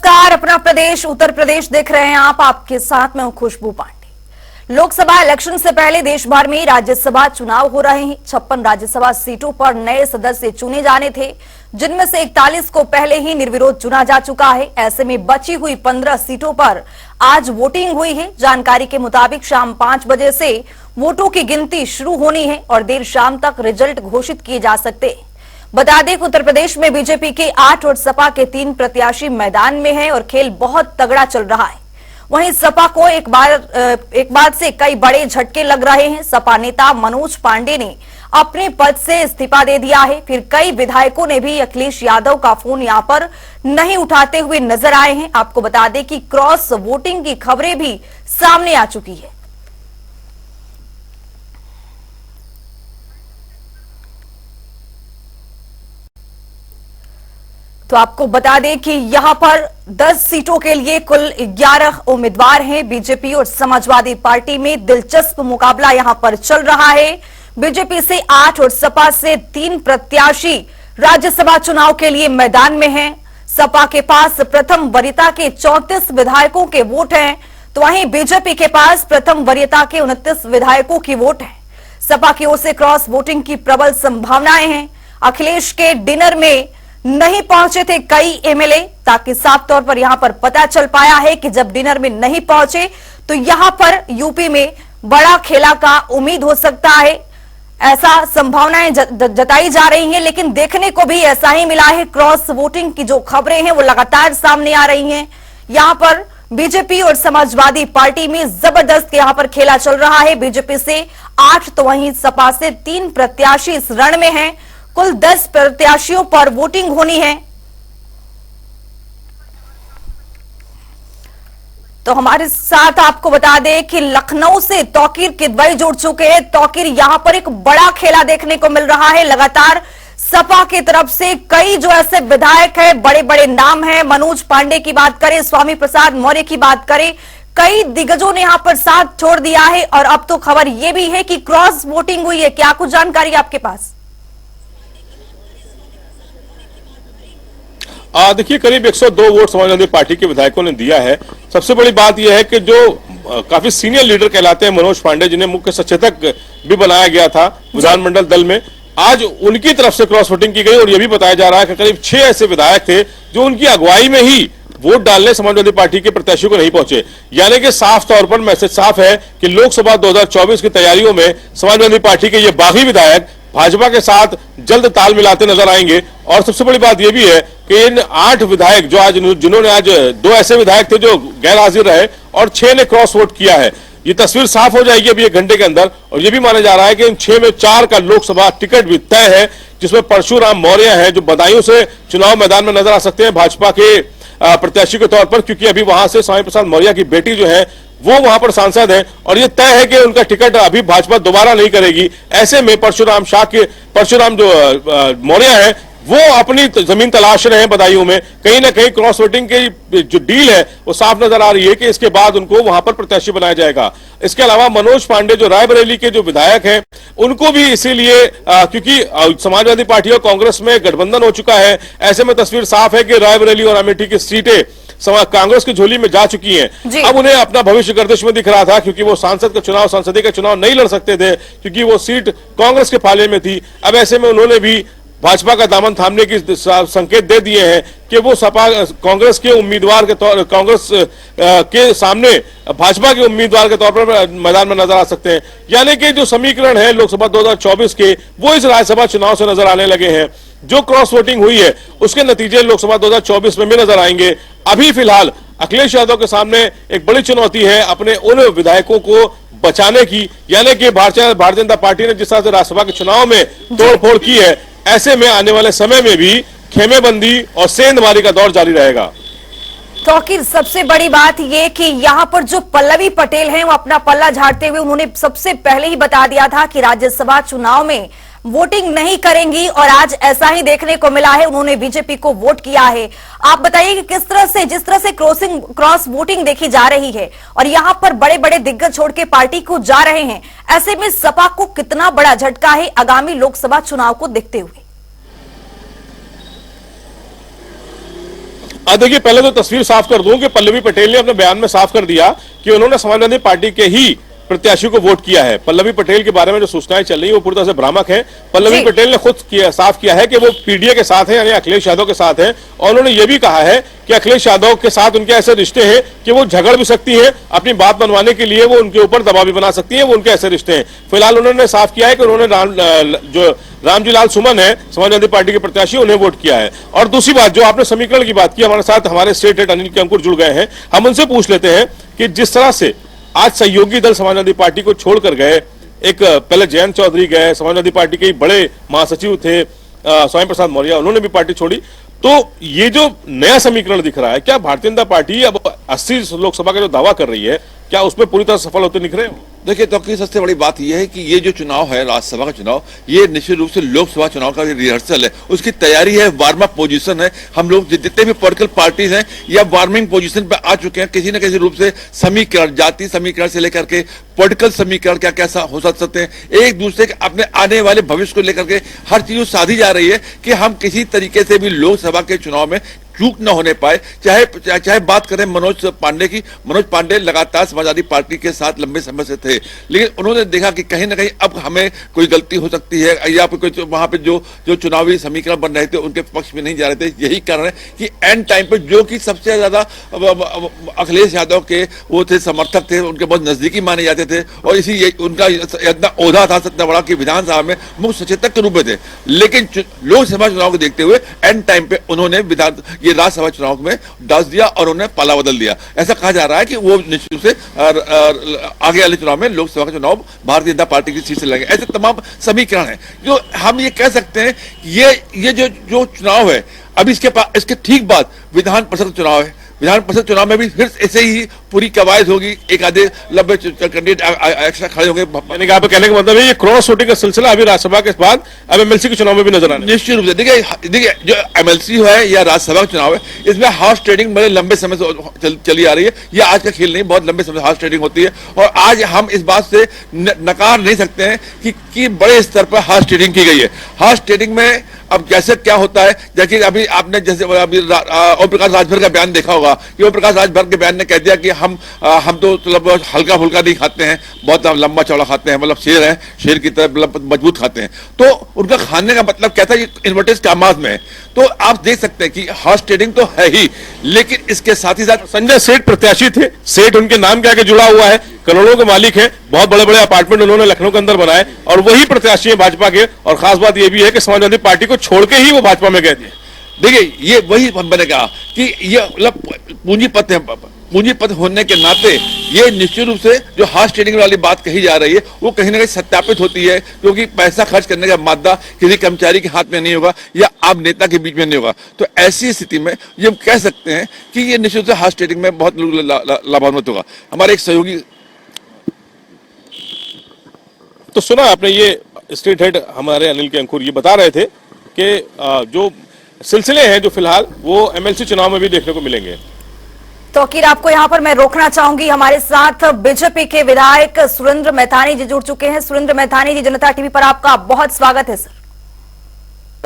नमस्कार, अपना प्रदेश उत्तर प्रदेश देख रहे हैं आप। आपके साथ मैं हूं खुशबू पांडे। लोकसभा इलेक्शन से पहले देश भर में राज्यसभा चुनाव हो रहे हैं। 56 राज्यसभा सीटों पर नए सदस्य चुने जाने थे, जिनमें से 41 को पहले ही निर्विरोध चुना जा चुका है। ऐसे में बची हुई 15 सीटों पर आज वोटिंग हुई है। जानकारी के मुताबिक शाम 5 बजे से वोटों की गिनती शुरू होनी है और देर शाम तक रिजल्ट घोषित किए जा सकते हैं। बता दें कि उत्तर प्रदेश में बीजेपी के 8 और सपा के 3 प्रत्याशी मैदान में हैं और खेल बहुत तगड़ा चल रहा है। वहीं सपा को एक बार से कई बड़े झटके लग रहे हैं। सपा नेता मनोज पांडे ने अपने पद से इस्तीफा दे दिया है। फिर कई विधायकों ने भी अखिलेश यादव का फोन यहां पर नहीं उठाते हुए नजर आए हैं। आपको बता दें कि क्रॉस वोटिंग की खबरें भी सामने आ चुकी है। तो आपको बता दें कि यहां पर 10 सीटों के लिए कुल 11 उम्मीदवार हैं। बीजेपी और समाजवादी पार्टी में दिलचस्प मुकाबला यहां पर चल रहा है। बीजेपी से 8 और सपा से 3 प्रत्याशी राज्यसभा चुनाव के लिए मैदान में हैं। सपा के पास प्रथम वरीयता के 34 विधायकों के वोट हैं, तो वहीं बीजेपी के पास प्रथम वरीयता के 29 विधायकों की वोट है। सपा की ओर से क्रॉस वोटिंग की प्रबल संभावनाएं हैं। अखिलेश के डिनर में नहीं पहुंचे थे कई एमएलए, ताकि साफ तौर पर यहां पर पता चल पाया है कि जब डिनर में नहीं पहुंचे तो यहां पर यूपी में बड़ा खेला का उम्मीद हो सकता है। ऐसा संभावनाएं जताई जा रही हैं, लेकिन देखने को भी ऐसा ही मिला है। क्रॉस वोटिंग की जो खबरें हैं वो लगातार सामने आ रही हैं। यहां पर बीजेपी और समाजवादी पार्टी में जबरदस्त यहां पर खेला चल रहा है। बीजेपी से 8 तो वहीं सपा से 3 प्रत्याशी इस रण में हैं। कुल 10 प्रत्याशियों पर वोटिंग होनी है। तो हमारे साथ आपको बता दें कि लखनऊ से तौकीर किदवई जुड़ चुके हैं। तौकीर, यहां पर एक बड़ा खेला देखने को मिल रहा है। लगातार सपा की तरफ से कई जो ऐसे विधायक हैं, बड़े बड़े नाम हैं। मनोज पांडे की बात करें, स्वामी प्रसाद मौर्य की बात करें, कई दिग्गजों ने यहां पर साथ छोड़ दिया है। और अब तो खबर यह भी है कि क्रॉस वोटिंग हुई है। क्या कुछ जानकारी आपके पास? देखिए, करीब 102 वोट समाजवादी पार्टी के विधायकों ने दिया है। सबसे बड़ी बात यह है कि जो काफी सीनियर लीडर कहलाते हैं मनोज पांडे, जिन्हें मुख्य सचेतक भी बनाया गया था विधानमंडल दल में, आज उनकी तरफ से क्रॉस वोटिंग की गई। और यह भी बताया जा रहा है कि करीब 6 ऐसे विधायक थे जो उनकी अगुवाई में ही वोट डालने समाजवादी पार्टी के प्रत्याशियों को नहीं पहुंचे। यानी कि साफ तौर पर मैसेज साफ है कि लोकसभा 2024 की तैयारियों में समाजवादी पार्टी के ये बागी विधायक भाजपा के साथ जल्द ताल मिलाते नजर आएंगे। और सबसे बड़ी बात यह भी है कि इन 8 विधायक जिन्होंने आज 2 ऐसे विधायक थे जो गैर हाजिर रहे और 6 ने क्रॉस वोट किया है। ये तस्वीर साफ हो जाएगी अभी 1 घंटे के अंदर। और यह भी माना जा रहा है कि इन 6 में 4 का लोकसभा टिकट भी तय है, जिसमें परशुराम मौर्य है जो बदायूं से चुनाव मैदान में नजर आ सकते हैं भाजपा के प्रत्याशी के तौर पर, क्योंकि अभी वहां से स्वामी प्रसाद मौर्य की बेटी जो है वो वहां पर सांसद है और ये तय है कि उनका टिकट अभी भाजपा दोबारा नहीं करेगी। ऐसे में परशुराम जो मौर्य है वो अपनी जमीन तलाश रहे हैं बदायूं में। कहीं ना कहीं क्रॉस वोटिंग की जो डील है वो साफ नजर आ रही है कि इसके बाद उनको वहां पर प्रत्याशी बनाया जाएगा। इसके अलावा मनोज पांडे जो रायबरेली के जो विधायक हैं, उनको भी इसीलिए क्योंकि समाजवादी पार्टी और कांग्रेस में गठबंधन हो चुका है, ऐसे में तस्वीर साफ है कि रायबरेली और अमेठी की सीटें कांग्रेस की झोली में जा चुकी हैं। अब उन्हें अपना भविष्य गर्दिश में दिख रहा था, क्योंकि वो संसदीय का चुनाव नहीं लड़ सकते थे, क्योंकि वो सीट कांग्रेस के पाले में थी। अब ऐसे में उन्होंने भी भाजपा का दामन थामने की संकेत दे दिए हैं कि वो कांग्रेस के उम्मीदवार के तौर कांग्रेस के सामने भाजपा के उम्मीदवार के तौर पर मैदान में नजर आ सकते हैं। यानी कि जो समीकरण है लोकसभा 2024 के, वो इस राज्यसभा चुनाव से नजर आने लगे हैं। जो क्रॉस वोटिंग हुई है उसके नतीजे लोकसभा 2024 में भी नजर आएंगे। अभी फिलहाल अखिलेश यादव के सामने एक बड़ी चुनौती है अपने उन विधायकों को बचाने की। यानी कि भारतीय जनता पार्टी ने जिस तरह से राज्यसभा के चुनाव में तोड़फोड़ की है, ऐसे में आने वाले समय में भी खेमेबंदी और सेंधमारी का दौर जारी रहेगा। तौकीर, सबसे बड़ी बात यह कि यहां पर जो पल्लवी पटेल हैं वो अपना पल्ला झाड़ते हुए उन्होंने सबसे पहले ही बता दिया था कि राज्यसभा चुनाव में वोटिंग नहीं करेंगी, और आज ऐसा ही देखने को मिला है। उन्होंने बीजेपी को वोट किया है। आप बताइए कि किस तरह से, जिस तरह से क्रॉस वोटिंग देखी जा रही है और यहां पर बड़े बड़े दिग्गज छोड़ के पार्टी को जा रहे हैं, ऐसे में सपा को कितना बड़ा झटका है आगामी लोकसभा चुनाव को देखते हुए? देखिए, पहले तो तस्वीर साफ कर दूं कि पल्लवी पटेल ने अपने बयान में साफ कर दिया कि उन्होंने समाजवादी पार्टी के ही प्रत्याशी को वोट किया है। पल्लवी पटेल के बारे में जो सूचनाएं चल रही है वो पूरी तरह से भ्रामक है। पल्लवी पटेल ने खुद साफ किया है कि वो पीडीए के साथ है, यानी अखिलेश यादव के साथ है, और उन्होंने ये भी कहा है कि अखिलेश यादव के साथ उनके ऐसे रिश्ते हैं कि वो झगड़ भी सकती है, अपनी बात मनवाने के लिए वो उनके ऊपर दबाव भी बना सकती है, वो उनके ऐसे रिश्ते हैं। फिलहाल उन्होंने साफ किया है कि उन्होंने रामजी लाल सुमन है समाजवादी पार्टी के प्रत्याशी, उन्हें वोट किया है। और दूसरी बात, जो आपने समीकरण की बात की, हमारे साथ हमारे स्टेट हेड अनिल के अंकुर जुड़ गए हैं, हम उनसे पूछ लेते हैं कि जिस तरह से आज सहयोगी दल समाजवादी पार्टी को छोड़कर गए, एक पहले जयंत चौधरी गए, समाजवादी पार्टी के बड़े महासचिव थे स्वामी प्रसाद मौर्य, उन्होंने भी पार्टी छोड़ी, तो ये जो नया समीकरण दिख रहा है, क्या भारतीय जनता पार्टी अब 80 लोकसभा का जो दावा कर रही है, क्या उसमें पूरी तरह सफल होते दिख रहे हो? देखिए, तो सबसे बड़ी बात यह है कि ये जो चुनाव है, राज्यसभा का चुनाव, ये निश्चित रूप से लोकसभा चुनाव का रिहर्सल है, उसकी तैयारी है, वार्म अप पोजीशन है। हम लोग जितने भी पॉलिटिकल पार्टीज हैं या वार्मिंग पोजीशन पे आ चुके हैं, किसी न किसी रूप से समीकरण, जाति समीकरण से लेकर के पॉलिटिकल समीकरण क्या कैसा हो सकते हैं, एक दूसरे के अपने आने वाले भविष्य को लेकर के हर चीज साधी जा रही है कि हम किसी तरीके से भी लोकसभा के चुनाव में चूक न होने पाए। चाहे बात करें मनोज पांडे की, मनोज पांडे लगातार समाजवादी पार्टी के साथ लंबे समय से थे, लेकिन उन्होंने देखा कि कहीं ना कहीं अब हमें कोई गलती हो सकती है, या कोई वहां पे जो चुनावी समीकरण बन रहे थे उनके पक्ष में नहीं जा रहे थे। यही कारण है कि एंड टाइम पे जो कि सबसे ज्यादा अखिलेश यादव के वो थे, समर्थक थे, उनके बहुत नजदीकी माने जाते थे, और इसी उनका इतना ओहदा था इतना बड़ा कि विधानसभा में मुख्य सचेतक के रूप में थे। लेकिन लोकसभा चुनाव को देखते हुए एंड टाइम पे उन्होंने ये राज्यसभा चुनाव में डाल दिया और उन्हें पाला बदल दिया। ऐसा कहा जा रहा है कि वो निश्चित रूप से आगे वाले चुनाव में लोकसभा का चुनाव भारतीय जनता पार्टी की सीट से लगे। ऐसे तमाम समीकरण हैं जो हम ये कह सकते हैं कि ये जो चुनाव है, अब इसके ठीक बाद विधान परिषद चुनाव है। विधान परिषद चुनाव में भी फिर ऐसे ही पूरी कवायद होगी, एक आधे लंबे कैंडिडेट एक्स्ट्रा खड़े होंगे। मैंने कहा, कहने का मतलब है ये क्रॉस वोटिंग का सिलसिला अभी राज्यसभा के बाद अब एमएलसी के चुनाव में भी नजर आने निश्चित रूप से। देखिए जो एमएलसी है या राज्यसभा का चुनाव है, इसमें हाउस ट्रेडिंग बड़े लंबे समय से चली आ रही है। यह आज का खेल नहीं, बहुत लंबे समय से हाउस ट्रेडिंग होती है, और आज हम इस बात से नकार नहीं सकते हैं कि बड़े स्तर पर हाउस ट्रेडिंग की गई है। हाउस ट्रेडिंग में अब कैसे क्या होता है, जैसे अभी आपने अभी ओम प्रकाश राजभर का बयान देखा होगा कि ओम प्रकाश राजभर के बयान ने कह दिया कि हम तो मतलब हल्का फुल्का नहीं खाते हैं, बहुत लंबा चौड़ा खाते हैं, मतलब शेर है, शेर की तरह मजबूत खाते हैं। तो उनका खाने का मतलब क्या था, इन्वर्टेड कामाज में है। तो आप देख सकते हैं कि हॉर्स ट्रेडिंग तो है ही, लेकिन इसके साथ ही साथ संजय सेठ प्रत्याशी थे, सेठ उनके नाम के आगे जुड़ा हुआ है, करोड़ों के मालिक हैं, बहुत बड़े बड़े अपार्टमेंट उन्होंने लखनऊ के अंदर बनाए, और वही प्रत्याशी है भाजपा के। और खास बात यह भी है कि समाजवादी पार्टी को छोड़ के ही वो भाजपा में गए थे। देखिए, ये वही मैंने कहा कि ये मतलब पूंजीपत होने के नाते ये निश्चित रूप से जो हाउस ट्रेडिंग वाली बात कही जा रही है वो कहीं ना कहीं सत्यापित होती है, क्योंकि पैसा खर्च करने का मादा किसी कर्मचारी के हाथ में नहीं होगा या आम नेता के बीच में नहीं होगा। तो ऐसी स्थिति में ये हम कह सकते हैं कि ये निश्चित रूप से हाउस ट्रेडिंग में बहुत लाभान्वित होगा। हमारे एक सहयोगी, तो सुना आपने, ये स्टेट हेड हमारे अनिल के अंकुर ये बता रहे थे कि जो सिलसिले हैं जो फिलहाल वो एमएलसी चुनाव में भी देखने को मिलेंगे। तो आखिर आपको यहां पर मैं रोकना चाहूंगी, हमारे साथ बीजेपी के विधायक सुरेंद्र मैथानी जी जुड़ चुके हैं। सुरेंद्र मैथानी जी, जनता टीवी पर आपका बहुत स्वागत है सर।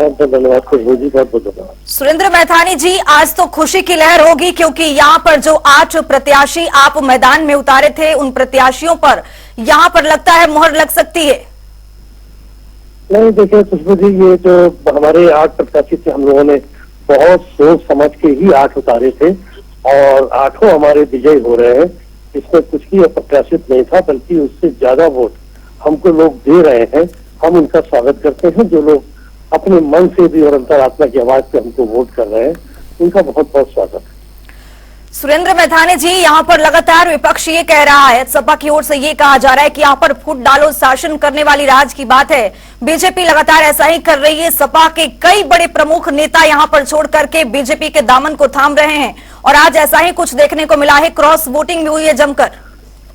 धन्यवाद खुशबू जी, बहुत बहुत धन्यवाद। सुरेंद्र मैथानी जी, आज तो खुशी की लहर होगी क्योंकि यहाँ पर जो 8 प्रत्याशी आप मैदान में उतारे थे, उन प्रत्याशियों पर यहाँ पर लगता है मुहर लग सकती है। नहीं, देखिए खुशबू जी, ये जो हमारे 8 प्रत्याशी थे, हम लोगों ने बहुत सोच समझ के ही 8 उतारे थे, और 8 हमारे विजयी हो रहे हैं। इसमें कुछ भी अप्रत्याशित नहीं था, बल्कि उससे ज्यादा वोट हमको लोग दे रहे हैं। हम उनका स्वागत करते हैं, जो लोग अपने मन से भी और अंतरात्मा की आवाज से हमको वोट कर रहे हैं, उनका बहुत बहुत स्वागत है। सुरेंद्र मैथानी जी, यहाँ पर लगातार विपक्ष ये कह रहा है, सपा की ओर से ये कहा जा रहा है कि यहाँ पर फूट डालो, शासन करने वाली राज की बात है। बीजेपी लगातार ऐसा ही कर रही है। सपा के कई बड़े प्रमुख नेता यहाँ पर छोड़ करके बीजेपी के दामन को थाम रहे हैं, और आज ऐसा ही कुछ देखने को मिला है। क्रॉस वोटिंग भी हुई है जमकर,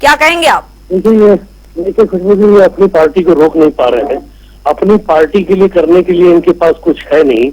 क्या कहेंगे आप? देखिए खुशबू जी, ये अपनी पार्टी को रोक नहीं पा रहे हैं। अपनी पार्टी के लिए करने के लिए इनके पास कुछ है नहीं।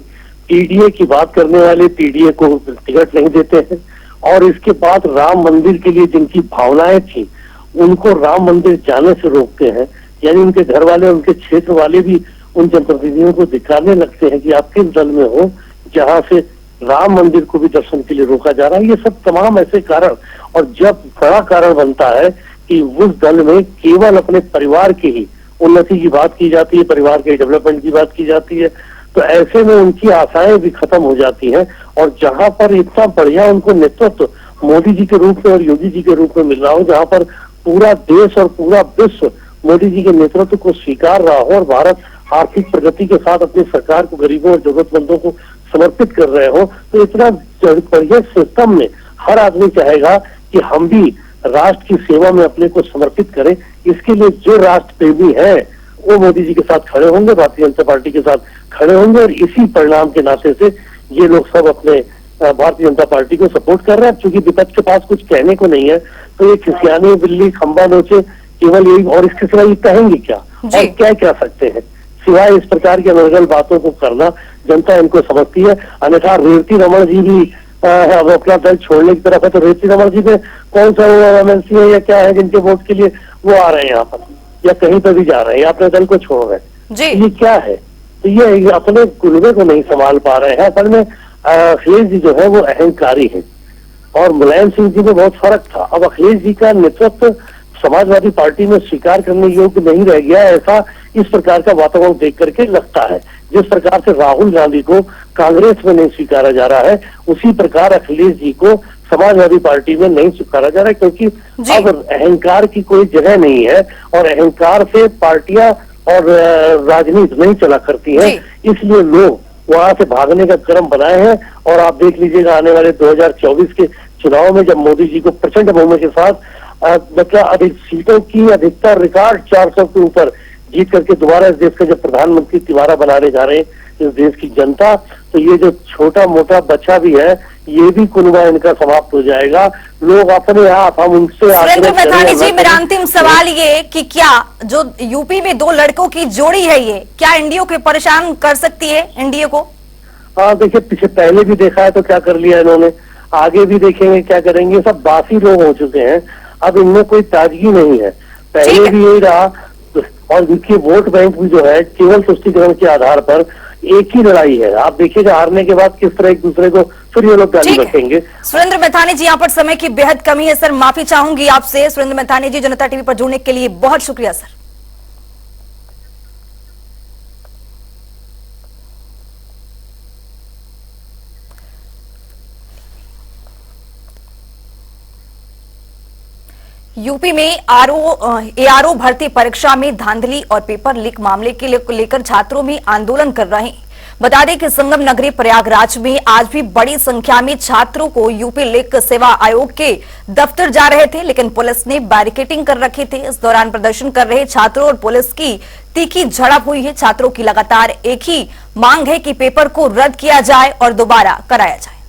पीडीए की बात करने वाले पीडीए को टिकट नहीं देते हैं, और इसके बाद राम मंदिर के लिए जिनकी भावनाएं थी उनको राम मंदिर जाने से रोकते हैं। यानी उनके घर वाले, उनके क्षेत्र वाले भी उन जनप्रतिनिधियों को दिखाने लगते हैं कि आप किस दल में हो, जहां से राम मंदिर को भी दर्शन के लिए रोका जा रहा है। ये सब तमाम ऐसे कारण, और जब बड़ा कारण बनता है कि उस दल में केवल अपने परिवार की ही उन्नति की बात की जाती है, परिवार के डेवलपमेंट की बात की जाती है, तो ऐसे में उनकी आशाएं भी खत्म हो जाती हैं। और जहां पर इतना बढ़िया उनको नेतृत्व मोदी जी के रूप में और योगी जी के रूप में मिल रहा हो, जहां पर पूरा देश और पूरा विश्व मोदी जी के नेतृत्व को स्वीकार रहा हो और भारत आर्थिक प्रगति के साथ अपनी सरकार को गरीबों और जरूरतमंदों को समर्पित कर रहे हो, तो इतना बढ़िया सिस्टम में हर आदमी चाहेगा कि हम भी राष्ट्र की सेवा में अपने को समर्पित करें। इसके लिए जो राष्ट्र प्रेमी है वो मोदी जी के साथ खड़े होंगे, भारतीय जनता पार्टी के साथ खड़े होंगे, और इसी परिणाम के नाते से ये लोग सब अपने भारतीय जनता पार्टी को सपोर्ट कर रहे हैं। क्योंकि विपक्ष के पास कुछ कहने को नहीं है, तो ये खिसियानी बिल्ली खंबा नोचे, केवल यही, और इसके सिवा ये कहेंगे क्या और क्या कह सकते हैं सिवाय इस प्रकार की अनर्गल बातों को करना। जनता इनको समझती है। अन्यथा रेवती रमन जी भी अब अपना दल छोड़ने की तरफ है, तो रेवती रमन जी में कौन सा एमएलसी है या क्या है जिनके वोट के लिए वो आ रहे हैं यहाँ पर, या कहीं पर भी जा रहे हैं, या अपने दल को छोड़ रहे हैं, ये क्या है? तो ये अपने कुलबे को नहीं संभाल पा रहे हैं। असल में अखिलेश जी जो है वो अहंकारी है, और मुलायम सिंह जी में बहुत फर्क था। अब अखिलेश जी का नेतृत्व समाजवादी पार्टी में स्वीकार करने योग्य नहीं रह गया, ऐसा इस प्रकार का वातावरण देख करके लगता है। जिस प्रकार से राहुल गांधी को कांग्रेस में नहीं स्वीकारा जा रहा है, उसी प्रकार अखिलेश जी को समाजवादी पार्टी में नहीं स्वीकारा जा रहा है, क्योंकि अब अहंकार की कोई जगह नहीं है, और अहंकार से पार्टियां और राजनीति नहीं चला करती है। इसलिए लोग वहां से भागने का क्रम बनाए हैं। और आप देख लीजिएगा आने वाले 2024 के चुनाव में, जब मोदी जी को प्रचंड बहुमत के साथ मतलब अधिक सीटों की अधिकतर रिकॉर्ड 400 के ऊपर जीत करके दोबारा इस देश का जब प्रधानमंत्री तिवारा बनाने जा रहे हैं इस देश की जनता, तो ये जो छोटा मोटा बच्चा भी है, ये भी कुनबा इनका समाप्त हो जाएगा। लोग अपने आप, हम उनसे सुरेंद्र मैथानी जी, मेरा अंतिम सवाल ये कि क्या जो यूपी में दो लड़कों की जोड़ी है, ये क्या एनडीए को परेशान कर सकती है, एनडीए को? हाँ देखिए, पीछे पहले भी देखा है तो क्या कर लिया इन्होंने, आगे भी देखेंगे क्या करेंगे। सब बासी लोग हो चुके हैं, अब इनमें कोई ताजगी नहीं है। पहले भी यही रहा, और इनकी वोट बैंक भी जो है केवल तुष्टीकरण के आधार पर एक ही लड़ाई है। आप देखिएगा हारने के बाद किस तरह एक दूसरे को फिर ये लोग गाली बकेंगे। सुरेंद्र मैथानी जी, यहाँ पर समय की बेहद कमी है सर, माफी चाहूंगी आपसे। सुरेंद्र मैथानी जी, जनता टीवी पर जुड़ने के लिए बहुत शुक्रिया सर। यूपी में एआरओ भर्ती परीक्षा में धांधली और पेपर लीक मामले के लेकर छात्रों में आंदोलन कर रहे हैं। बता दें कि संगम नगरी प्रयागराज में आज भी बड़ी संख्या में छात्रों को यूपी लोक सेवा आयोग के दफ्तर जा रहे थे, लेकिन पुलिस ने बैरिकेडिंग कर रखे थे। इस दौरान प्रदर्शन कर रहे छात्रों और पुलिस की तीखी झड़प हुई है। छात्रों की लगातार एक ही मांग है कि पेपर को रद्द किया जाए और दोबारा कराया जाए।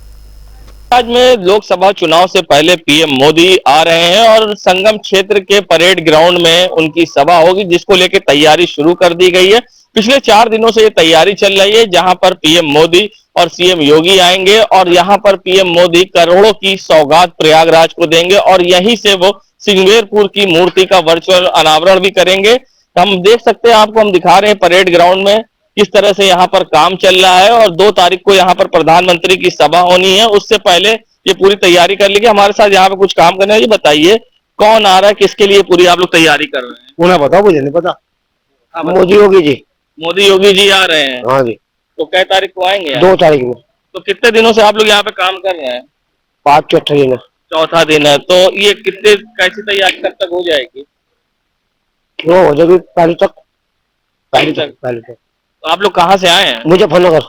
आज में लोकसभा चुनाव से पहले पीएम मोदी आ रहे हैं और संगम क्षेत्र के परेड ग्राउंड में उनकी सभा होगी, जिसको लेकर तैयारी शुरू कर दी गई है। पिछले 4 दिनों से ये तैयारी चल रही है, जहां पर पीएम मोदी और सीएम योगी आएंगे और यहां पर पीएम मोदी करोड़ों की सौगात प्रयागराज को देंगे और यहीं से वो सिंगवेरपुर की मूर्ति का वर्चुअल अनावरण भी करेंगे। हम देख सकते हैं, आपको हम दिखा रहे हैं परेड ग्राउंड में किस तरह से यहाँ पर काम चल रहा है और 2 तारीख को यहाँ पर प्रधानमंत्री की सभा होनी है। उससे पहले ये पूरी तैयारी कर लीजिए। हमारे साथ यहाँ पे कुछ काम करने वाले, बताइए कौन आ रहा है, किसके लिए पूरी आप लोग तैयारी कर रहे हैं? उन्हें बताओ, मुझे नहीं पता। मोदी योगी जी। मोदी योगी जी आ रहे हैं? हाँ जी। तो कै तारीख को आएंगे? 2 तारीख में। तो कितने दिनों से आप लोग यहाँ पे काम कर रहे हैं? 5 चौथा दिन है। चौथा दिन है। तो ये कितने कैसी तैयारी कब तक हो जाएगी? वो हो जाएगी पहले तक। तो आप लोग कहाँ से आए हैं? मुजफ्फरनगर।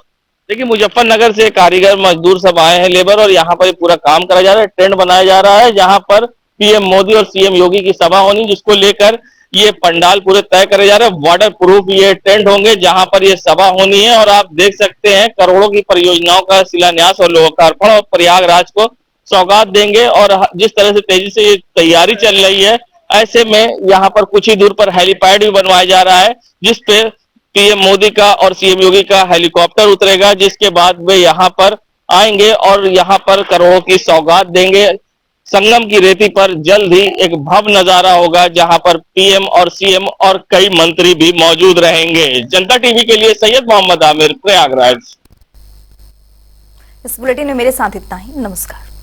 देखिए, मुजफ्फरनगर से कारीगर मजदूर सब आए हैं, लेबर, और यहाँ पर पूरा काम करा जा रहा है। टेंट बनाया जा रहा है जहाँ पर पीएम मोदी और सीएम योगी की सभा होनी, जिसको लेकर ये पंडाल पूरे तय करे जा रहे हैं। वाटर प्रूफ ये टेंट होंगे जहां पर ये सभा होनी है और आप देख सकते हैं करोड़ों की परियोजनाओं का शिलान्यास और लोकार्पण और प्रयागराज को सौगात देंगे। और जिस तरह से तेजी से ये तैयारी चल रही है, ऐसे में यहाँ पर कुछ ही दूर पर हेलीपैड भी बनवाया जा रहा है, जिसपे पीएम मोदी का और सीएम योगी का हेलीकॉप्टर उतरेगा, जिसके बाद वे यहाँ पर आएंगे और यहाँ पर करोड़ों की सौगात देंगे। संगम की रेती पर जल्द ही एक भव्य नजारा होगा जहां पर पीएम और सीएम और कई मंत्री भी मौजूद रहेंगे। जनता टीवी के लिए सैयद मोहम्मद आमिर, प्रयागराज। इस बुलेटिन में मेरे साथ इतना ही। नमस्कार।